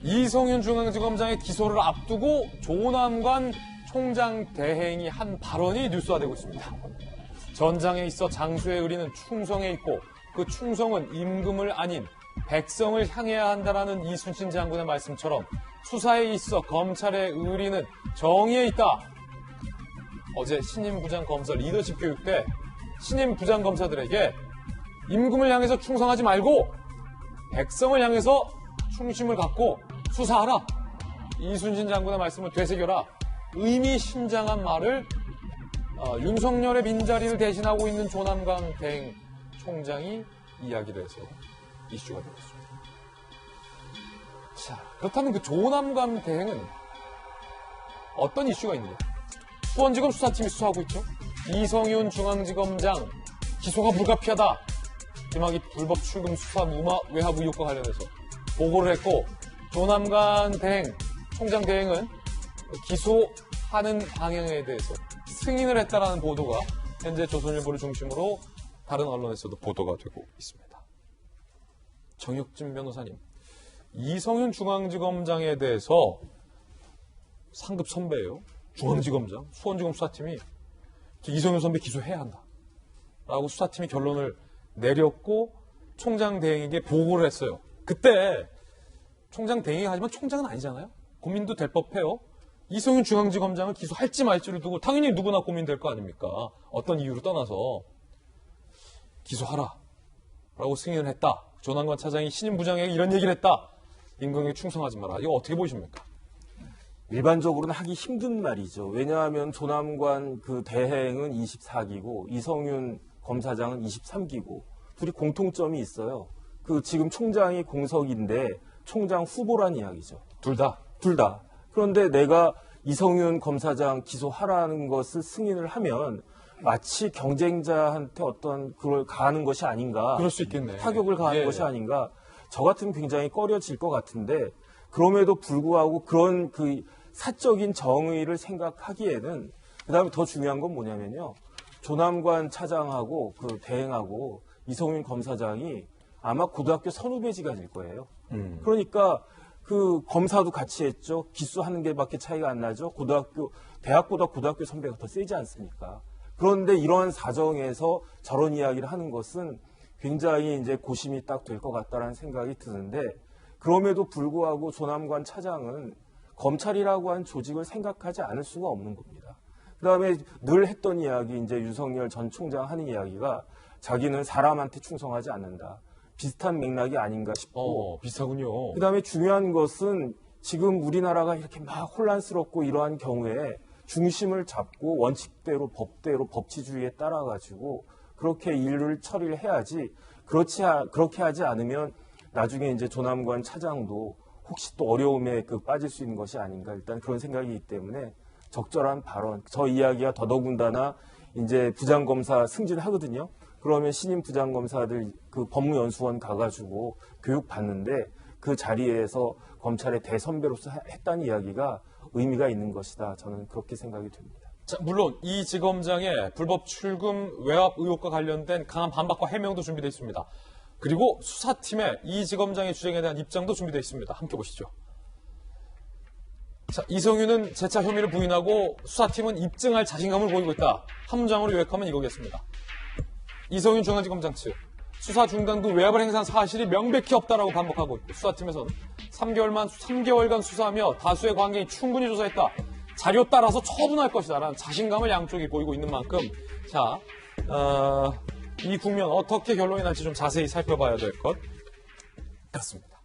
이성윤 중앙지검장의 기소를 앞두고 조남관 총장 대행이 한 발언이 뉴스화되고 있습니다. 전장에 있어 장수의 의리는 충성에 있고 그 충성은 임금을 아닌 백성을 향해야 한다라는 이순신 장군의 말씀처럼 수사에 있어 검찰의 의리는 정의에 있다. 어제 신임 부장검사 리더십 교육 때 신임 부장검사들에게 임금을 향해서 충성하지 말고 백성을 향해서 충심을 갖고 수사하라. 이순신 장군의 말씀을 되새겨라. 의미심장한 말을 윤석열의 빈자리를 대신하고 있는 조남관 대행 총장이 이야기를 해서 이슈가 되고 있습니다. 자, 그렇다면 그 조남관 대행은 어떤 이슈가 있느냐? 수원지검 수사팀이 수사하고 있죠. 이성윤 중앙지검장 기소가 불가피하다. 김학의 불법 출금 수사 무마 외압 의혹과 관련해서 보고를 했고 조남관 대행 총장 대행은 기소하는 방향에 대해서 승인을 했다라는 보도가 현재 조선일보를 중심으로 다른 언론에서도 보도가 되고 있습니다. 정혁진 변호사님, 이성윤 중앙지검장에 대해서 상급 선배예요. 중앙지검장, 수원지검 수사팀이 이성윤 선배 기소해야 한다라고 수사팀이 결론을 내렸고 총장 대행에게 보고를 했어요. 그때 총장 대행이 하지만 총장은 아니잖아요. 고민도 될 법해요. 이성윤 중앙지검장을 기소할지 말지를 두고 당연히 누구나 고민될 거 아닙니까? 어떤 이유로 떠나서 기소하라 라고 승인을 했다. 조남관 차장이 신임 부장에게 이런 얘기를 했다. 임금에게 충성하지 마라. 이거 어떻게 보십니까? 일반적으로는 하기 힘든 말이죠. 왜냐하면 조남관 그 대행은 24기고 이성윤 검사장은 23기고 둘이 공통점이 있어요. 그 지금 총장이 공석인데 총장 후보란 이야기죠. 둘 다. 그런데 내가 이성윤 검사장 기소하라는 것을 승인을 하면 마치 경쟁자한테 어떤 그걸 가하는 것이 아닌가. 그럴 수 있겠네. 타격을 가하는 것이 아닌가. 저 같으면 굉장히 꺼려질 것 같은데 그럼에도 불구하고 그런 그 사적인 정의를 생각하기에는 그다음에 더 중요한 건 뭐냐면요. 조남관 차장하고 그 대행하고 이성윤 검사장이 아마 고등학교 선후배지가 될 거예요. 그러니까 그 검사도 같이 했죠. 기수하는 게밖에 차이가 안 나죠. 대학보다 고등학교 선배가 더 세지 않습니까? 그런데 이러한 사정에서 저런 이야기를 하는 것은 굉장히 이제 고심이 딱 될 것 같다라는 생각이 드는데 그럼에도 불구하고 조남관 차장은 검찰이라고 한 조직을 생각하지 않을 수가 없는 겁니다. 그다음에 늘 했던 이야기 이제 윤석열 전 총장 하는 이야기가 자기는 사람한테 충성하지 않는다. 비슷한 맥락이 아닌가 싶고. 비슷하군요. 그다음에 중요한 것은 지금 우리나라가 이렇게 막 혼란스럽고 이러한 경우에 중심을 잡고 원칙대로 법대로 법치주의에 따라가지고 그렇게 일을 처리를 해야지 그렇게 하지 않으면 나중에 이제 조남관 차장도 혹시 또 어려움에 빠질 수 있는 것이 아닌가 일단 그런 생각이기 때문에 적절한 발언. 저 이야기가 더더군다나 이제 부장검사 승진하거든요. 그러면 신임 부장검사들 그 법무연수원 가가지고 교육 받는데 그 자리에서 검찰의 대선배로서 했다는 이야기가 의미가 있는 것이다. 저는 그렇게 생각이 됩니다. 자, 물론 이 지검장의 불법 출금 외압 의혹과 관련된 강한 반박과 해명도 준비되어 있습니다. 그리고 수사팀의 이 지검장의 주장에 대한 입장도 준비되어 있습니다. 함께 보시죠. 자, 이성윤은 재차 혐의를 부인하고 수사팀은 입증할 자신감을 보이고 있다. 한 문장으로 요약하면 이거겠습니다. 이성윤 중앙지검장 측 수사 중단 후 외압을 행사한 사실이 명백히 없다라고 반복하고 있고 수사팀에서는 3개월간 수사하며 다수의 관계인 충분히 조사했다. 자료 따라서 처분할 것이다라는 자신감을 양쪽이 보이고 있는 만큼 자, 이 국면 어떻게 결론이 날지 좀 자세히 살펴봐야 될 것 같습니다.